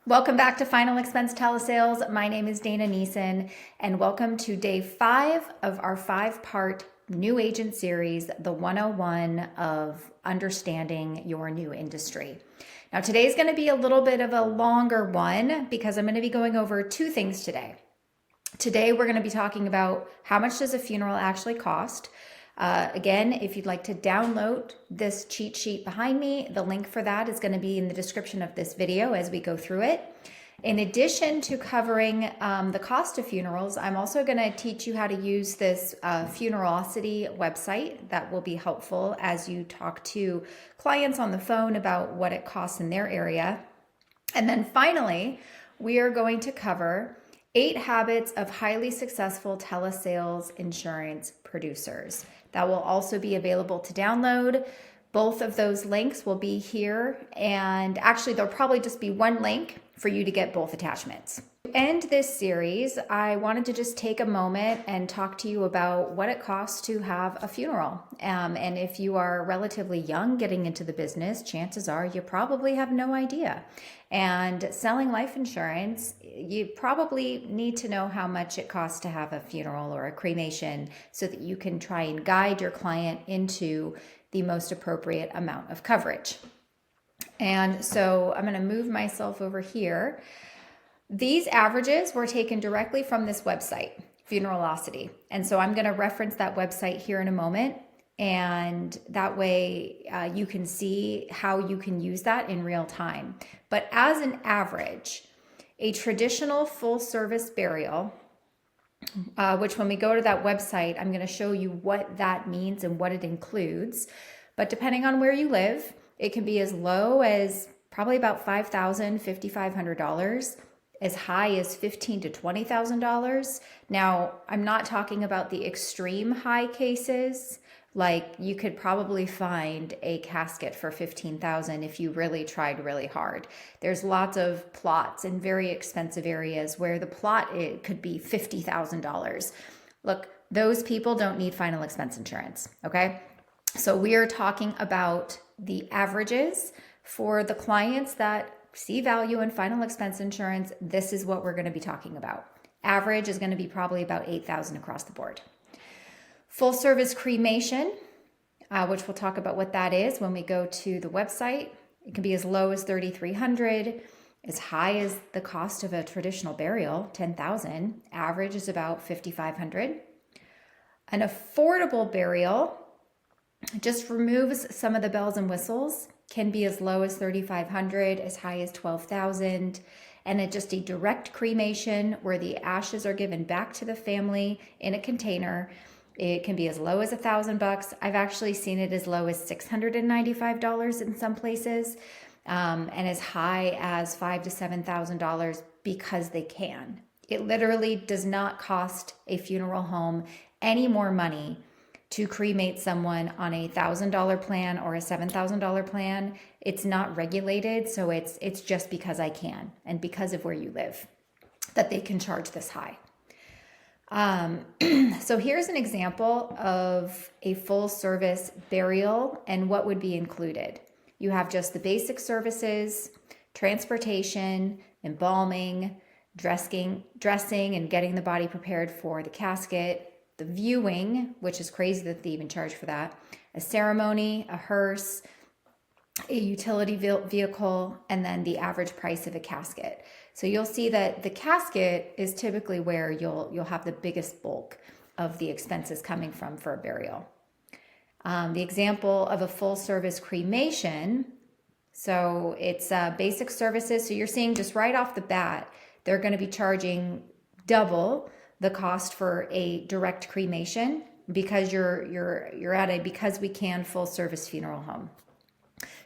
Welcome back to Final Expense Telesales. My name is Dana Neeson, and welcome to day 5 of our 5-part new agent series, the 101 of understanding your new industry. Now, today's going to be a little bit of a longer one because I'm going to be going over 2 things today. Today, we're going to be talking about how much does a funeral actually cost. Again, if you'd like to download this cheat sheet behind me, the link for that is going to be in the description of this video as we go through it. In addition to covering the cost of funerals, I'm also going to teach you how to use this funerality website that will be helpful as you talk to clients on the phone about what it costs in their area. And then finally, we are going to cover 8 habits of highly successful telesales insurance producers. That will also be available to download. Both of those links will be here, and actually there'll probably just be one link for you to get both attachments. To end this series, I wanted to just take a moment and talk to you about what it costs to have a funeral. And if you are relatively young getting into the business, chances are you probably have no idea. And selling life insurance, you probably need to know how much it costs to have a funeral or a cremation so that you can try and guide your client into the most appropriate amount of coverage. And so I'm going to move myself over here. These averages were taken directly from this website, Funerality. And so I'm going to reference that website here in a moment. And that way you can see how you can use that in real time. But as an average, a traditional full service burial, which when we go to that website, I'm going to show you what that means and what it includes. But depending on where you live, it can be as low as probably about $5,000, $5,500, as high as $15,000 to $20,000. Now, I'm not talking about the extreme high cases. Like you could probably find a casket for $15,000 if you really tried really hard. There's lots of plots in very expensive areas where the plot it could be $50,000. Look, those people don't need final expense insurance, okay? So we are talking about the averages for the clients that see value in final expense insurance. This is what we're going to be talking about. Average is going to be probably about $8,000 across the board. Full service cremation, which we'll talk about what that is when we go to the website. It can be as low as $3,300, as high as the cost of a traditional burial, $10,000. Average is about $5,500. An affordable burial just removes some of the bells and whistles, can be as low as $3,500, as high as $12,000. And just a direct cremation where the ashes are given back to the family in a container. It can be as low as $1,000. I've actually seen it as low as $695 in some places, and as high as $5,000 to $7,000 because they can. It literally does not cost a funeral home any more money to cremate someone on a $1,000 plan or a $7,000 plan. It's not regulated, so it's just because I can and because of where you live that they can charge this high. So here's an example of a full service burial and what would be included. You have just the basic services, transportation, embalming, dressing and getting the body prepared for the casket, the viewing, which is crazy that they even charge for that, a ceremony, a hearse, a utility vehicle, and then the average price of a casket. So you'll see that the casket is typically where you'll have the biggest bulk of the expenses coming from for a burial. The example of a full service cremation, so it's basic services. So you're seeing just right off the bat, they're going to be charging double the cost for a direct cremation because you're at a because we can full service funeral home.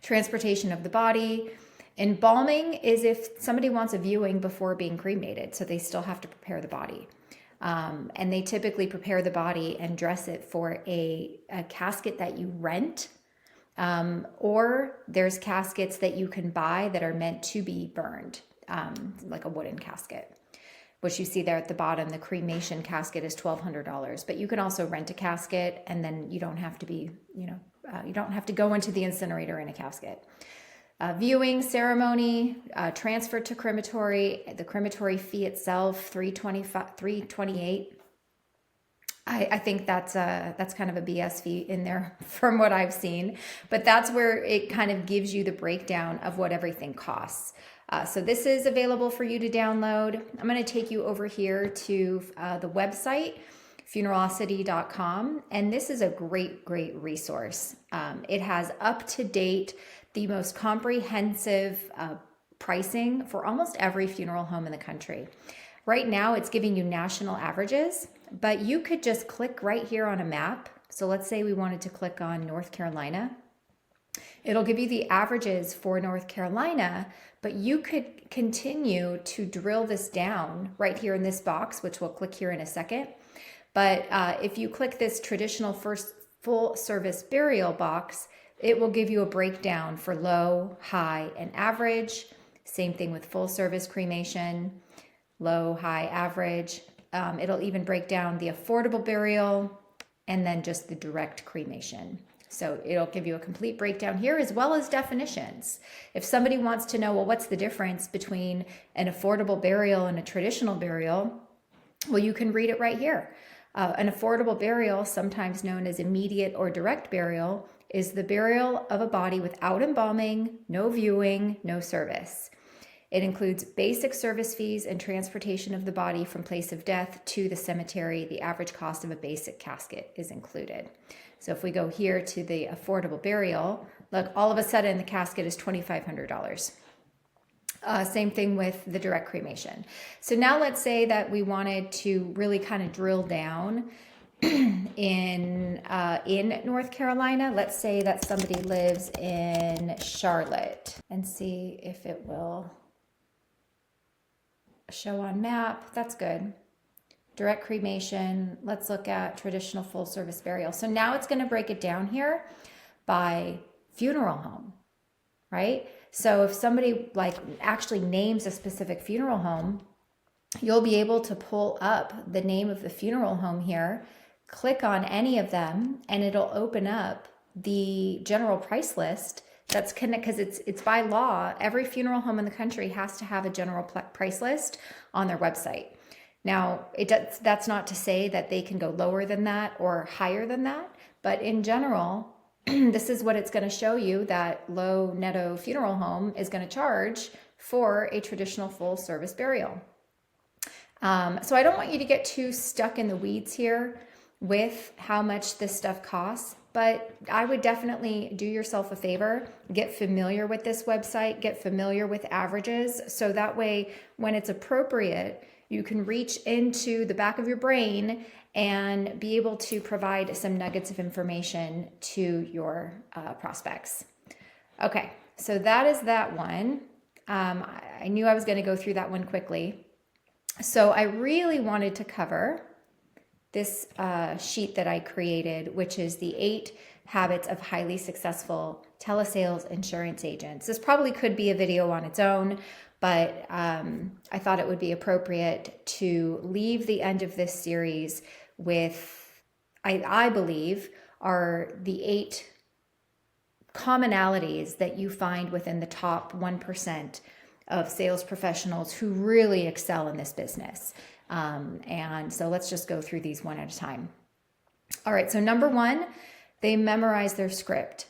Transportation of the body. Embalming is if somebody wants a viewing before being cremated, so they still have to prepare the body. And they typically prepare the body and dress it for a casket that you rent, or there's caskets that you can buy that are meant to be burned, like a wooden casket, which you see there at the bottom. The cremation casket is $1,200, but you can also rent a casket, and then you don't have to be, you don't have to go into the incinerator in a casket. Viewing ceremony, transfer to crematory, the crematory fee itself, $328. I think that's kind of a BS fee in there from what I've seen, but that's where it kind of gives you the breakdown of what everything costs. So this is available for you to download. I'm going to take you over here to the website, funerality.com, and this is a great resource. It has up to date, the most comprehensive pricing for almost every funeral home in the country. Right now, it's giving you national averages, but you could just click right here on a map. So let's say we wanted to click on North Carolina. It'll give you the averages for North Carolina, but you could continue to drill this down right here in this box, which we'll click here in a second. But if you click this traditional first full service burial box, it will give you a breakdown for low, high, and average. Same thing with full service cremation, low, high, average. It'll even break down the affordable burial and then just the direct cremation. So it'll give you a complete breakdown here as well as definitions. If somebody wants to know, well, what's the difference between an affordable burial and a traditional burial? Well, you can read it right here. An affordable burial, sometimes known as immediate or direct burial, is the burial of a body without embalming, no viewing, no service. It includes basic service fees and transportation of the body from place of death to the cemetery. The average cost of a basic casket is included. So if we go here to the affordable burial, look, all of a sudden the casket is $2,500. Same thing with the direct cremation. So now let's say that we wanted to really kind of drill down in North Carolina. Let's say that somebody lives in Charlotte and see if it will show on map. That's good. Direct cremation. Let's look at traditional full service burial. So now it's going to break it down here by funeral home, right? So if somebody like actually names a specific funeral home, you'll be able to pull up the name of the funeral home here, click on any of them, and it'll open up the general price list that's connected, because it's by law, every funeral home in the country has to have a general price list on their website. Now, that's not to say that they can go lower than that or higher than that, but in general, this is what it's going to show you that Low Netto Funeral Home is going to charge for a traditional full service burial. So I don't want you to get too stuck in the weeds here with how much this stuff costs, but I would definitely do yourself a favor, get familiar with this website, get familiar with averages, so that way when it's appropriate, you can reach into the back of your brain and be able to provide some nuggets of information to your prospects. Okay, so that is that one. I knew I was going to go through that one quickly. So I really wanted to cover this sheet that I created, which is the 8 habits of highly successful telesales insurance agents. This probably could be a video on its own, but I thought it would be appropriate to leave the end of this series with, I believe, are the 8 commonalities that you find within the top 1% of sales professionals who really excel in this business. And so let's just go through these one at a time. All right, so number 1, they memorize their script.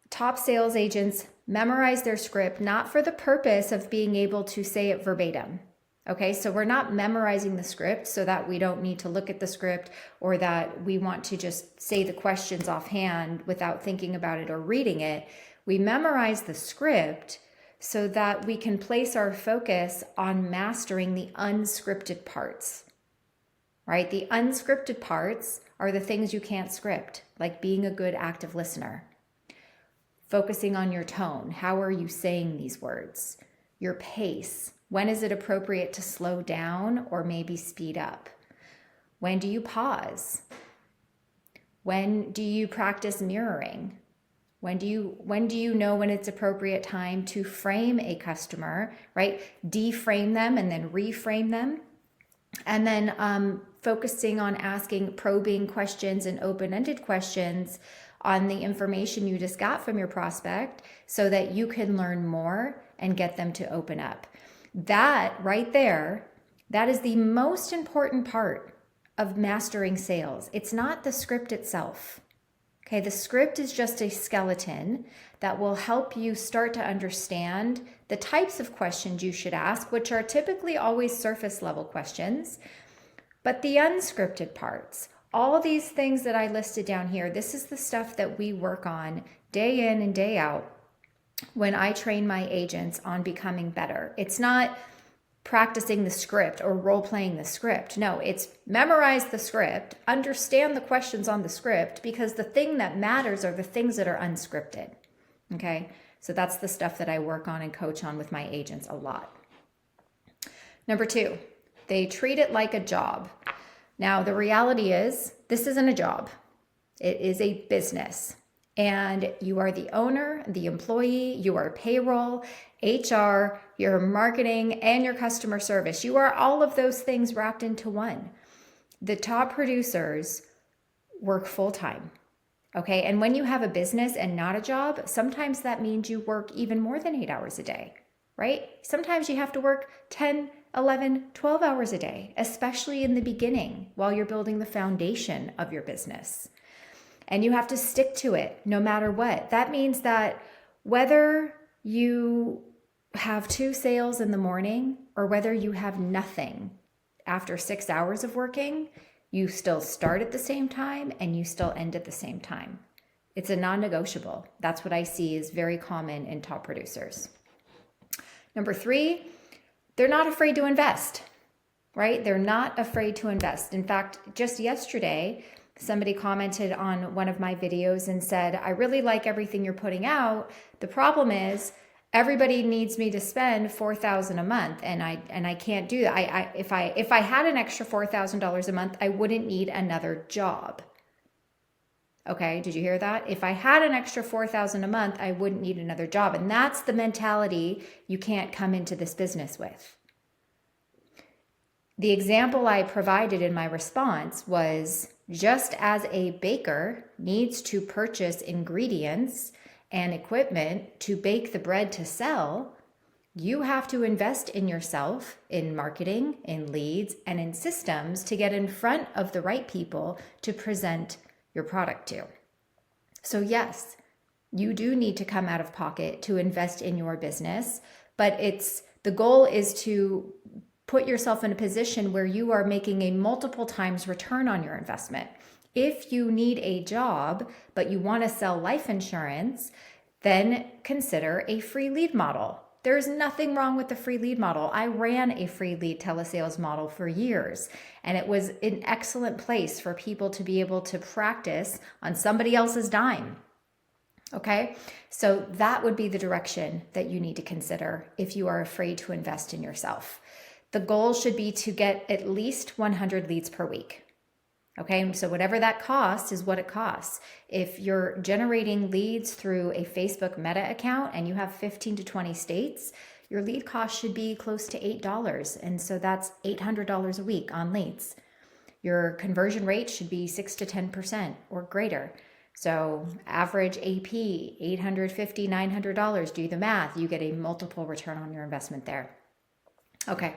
Top sales agents memorize their script not for the purpose of being able to say it verbatim. Okay, so we're not memorizing the script so that we don't need to look at the script or that we want to just say the questions offhand without thinking about it or reading it. We memorize the script so that we can place our focus on mastering the unscripted parts, right? The unscripted parts are the things you can't script, like being a good active listener, focusing on your tone. How are you saying these words? Your pace. When is it appropriate to slow down or maybe speed up? When do you pause? When do you practice mirroring? When do you know when it's appropriate time to frame a customer, right? Deframe them and then reframe them. And then focusing on asking probing questions and open-ended questions on the information you just got from your prospect so that you can learn more and get them to open up. That right there, that is the most important part of mastering sales. It's not the script itself. Okay, the script is just a skeleton that will help you start to understand the types of questions you should ask, which are typically always surface level questions. But the unscripted parts, all these things that I listed down here, this is the stuff that we work on day in and day out when I train my agents on becoming better. It's not practicing the script or role-playing the script. No, it's memorize the script, understand the questions on the script, because the thing that matters are the things that are unscripted. Okay, so that's the stuff that I work on and coach on with my agents a lot. Number 2, they treat it like a job. Now, the reality is this isn't a job. It is a business. And you are the owner, the employee, you are payroll, HR, your marketing, and your customer service. You are all of those things wrapped into one. The top producers work full-time, okay? And when you have a business and not a job, sometimes that means you work even more than 8 hours a day, right? Sometimes you have to work 10, 11, 12 hours a day, especially in the beginning while you're building the foundation of your business. And you have to stick to it no matter what. That means that whether you have 2 sales in the morning or whether you have nothing after 6 hours of working, you still start at the same time and you still end at the same time. It's a non-negotiable. That's what I see is very common in top producers. Number 3, they're not afraid to invest, right? They're not afraid to invest. In fact, just yesterday, somebody commented on one of my videos and said, I really like everything you're putting out. The problem is everybody needs me to spend $4,000 a month and I can't do that. If I had an extra $4,000 a month, I wouldn't need another job. Okay, did you hear that? If I had an extra $4,000 a month, I wouldn't need another job. And that's the mentality you can't come into this business with. The example I provided in my response was, just as a baker needs to purchase ingredients and equipment to bake the bread to sell, you have to invest in yourself, in marketing, in leads, and in systems to get in front of the right people to present your product to. So yes, you do need to come out of pocket to invest in your business, but the goal is to put yourself in a position where you are making a multiple times return on your investment. If you need a job, but you want to sell life insurance, then consider a free lead model. There's nothing wrong with the free lead model. I ran a free lead telesales model for years, and it was an excellent place for people to be able to practice on somebody else's dime. Okay, so that would be the direction that you need to consider if you are afraid to invest in yourself. The goal should be to get at least 100 leads per week. Okay, so whatever that costs is what it costs. If you're generating leads through a Facebook Meta account and you have 15 to 20 states, your lead cost should be close to $8. And so that's $800 a week on leads. Your conversion rate should be 6 to 10% or greater. So average AP, $850, $900, do the math. You get a multiple return on your investment there. Okay,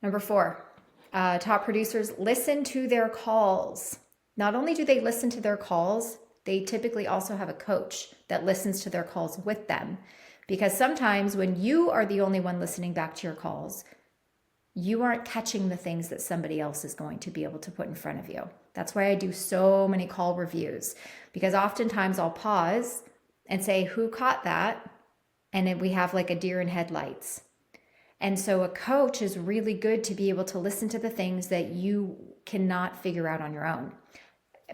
number 4, top producers listen to their calls. Not only do they listen to their calls, they typically also have a coach that listens to their calls with them. Because sometimes when you are the only one listening back to your calls, you aren't catching the things that somebody else is going to be able to put in front of you. That's why I do so many call reviews, because oftentimes I'll pause and say, who caught that? And then we have like a deer in headlights. And so a coach is really good to be able to listen to the things that you cannot figure out on your own.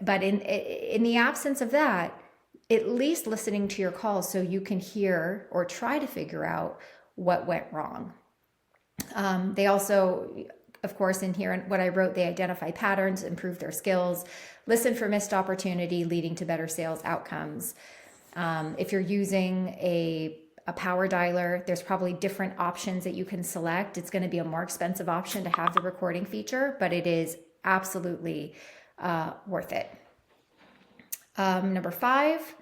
But in the absence of that, at least listening to your calls so you can hear or try to figure out what went wrong. They also, of course, in here, what I wrote, they identify patterns, improve their skills, listen for missed opportunity leading to better sales outcomes. If you're using a power dialer, there's probably different options that you can select. It's going to be a more expensive option to have the recording feature, but it is absolutely worth it. Number 5,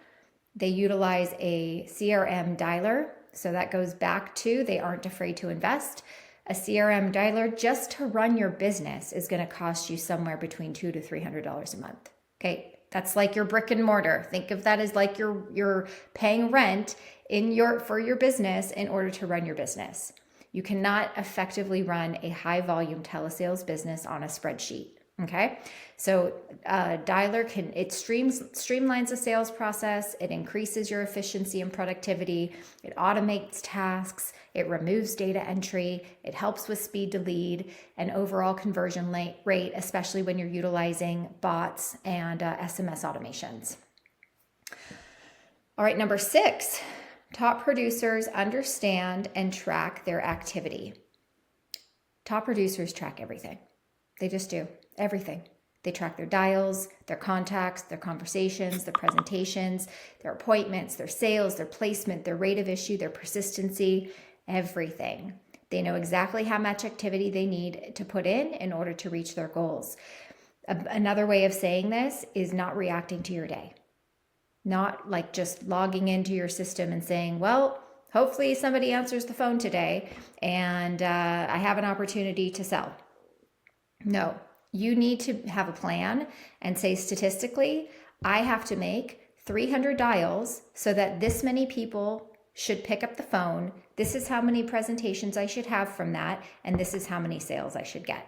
they utilize a CRM dialer. So that goes back to they aren't afraid to invest. A CRM dialer just to run your business is going to cost you somewhere between $200 to $300 a month. Okay, that's like your brick and mortar. Think of that as like you're paying rent for your business in order to run your business. You cannot effectively run a high volume telesales business on a spreadsheet. Okay, so dialer streamlines the sales process. It increases your efficiency and productivity. It automates tasks. It removes data entry. It helps with speed to lead and overall conversion rate, especially when you're utilizing bots and SMS automations. All right, number 6, top producers understand and track their activity. Top producers track everything. They just do. Everything. They track their dials, their contacts, their conversations, their presentations, their appointments, their sales, their placement, their rate of issue, their persistency, everything. They know exactly how much activity they need to put in order to reach their goals. Another way of saying this is not reacting to your day. Not like just logging into your system and saying, well, hopefully somebody answers the phone today and I have an opportunity to sell. No. You need to have a plan and say statistically, I have to make 300 dials so that this many people should pick up the phone. This is how many presentations I should have from that, and this is how many sales I should get.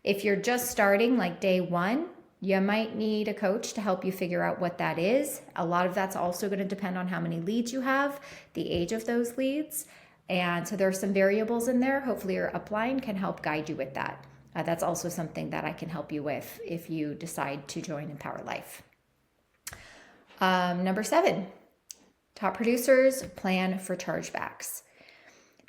If you're just starting like day 1, you might need a coach to help you figure out what that is. A lot of that's also going to depend on how many leads you have, the age of those leads. And so there are some variables in there. Hopefully your upline can help guide you with that. That's also something that I can help you with if you decide to join Empower Life. Number 7, top producers plan for chargebacks.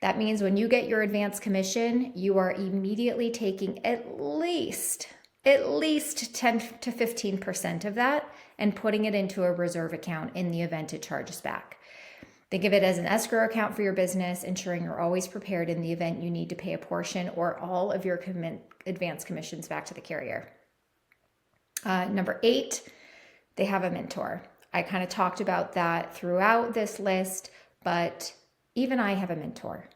That means when you get your advance commission, you are immediately taking at least 10 to 15% of that and putting it into a reserve account in the event it charges back. Think of it as an escrow account for your business, ensuring you're always prepared in the event you need to pay a portion or all of your advance commissions back to the carrier. Number 8, they have a mentor. I kind of talked about that throughout this list, but even I have a mentor,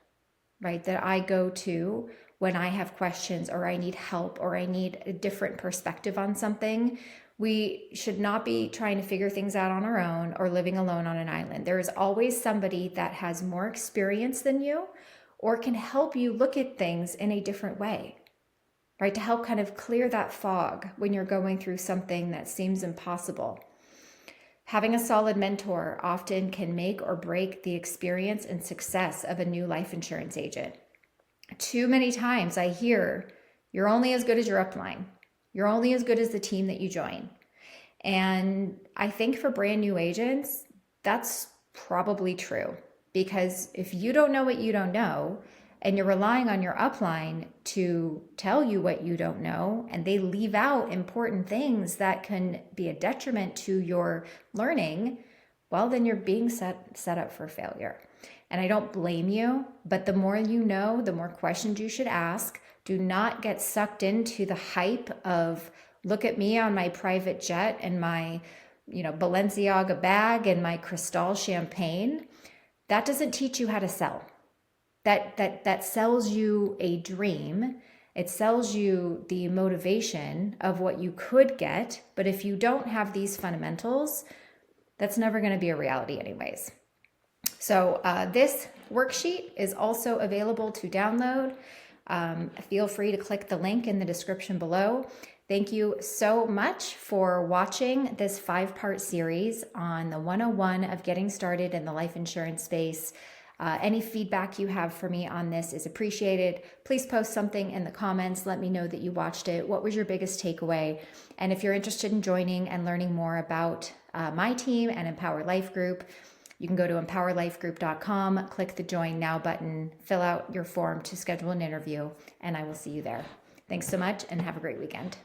right, that I go to when I have questions or I need help or I need a different perspective on something. We should not be trying to figure things out on our own or living alone on an island. There is always somebody that has more experience than you or can help you look at things in a different way, right? To help kind of clear that fog when you're going through something that seems impossible. Having a solid mentor often can make or break the experience and success of a new life insurance agent. Too many times I hear, you're only as good as your upline. You're only as good as the team that you join. And I think for brand new agents, that's probably true. Because if you don't know what you don't know, and you're relying on your upline to tell you what you don't know, and they leave out important things that can be a detriment to your learning, well, then you're being set up for failure. And I don't blame you, but the more you know, the more questions you should ask. Do not get sucked into the hype of, look at me on my private jet and my, Balenciaga bag and my Cristal champagne. That doesn't teach you how to sell. That sells you a dream. It sells you the motivation of what you could get. But if you don't have these fundamentals, that's never going to be a reality anyways. So this worksheet is also available to download. Feel free to click the link in the description below. Thank you so much for watching this 5-part series on the 101 of getting started in the life insurance space. Any feedback you have for me on this is appreciated. Please post something in the comments. Let me know that you watched it. What was your biggest takeaway? And if you're interested in joining and learning more about my team and Empower Life Group, you can go to empowerlifegroup.com, click the Join Now button, fill out your form to schedule an interview, and I will see you there. Thanks so much and have a great weekend.